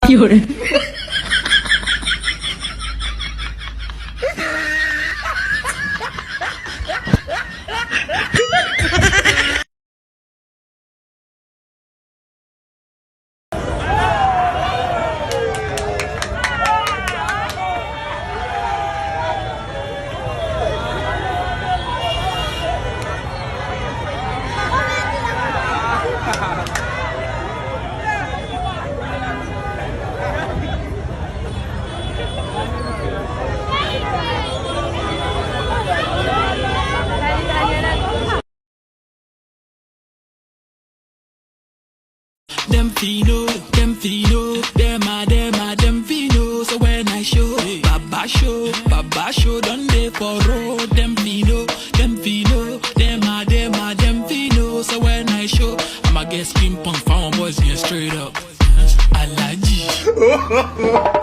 有人。Them fino, them fino. So when I show, Baba show, don't they for road. Them fino, them fino. So when I show, I'ma get skin punk, found boys get straight up. Alaji.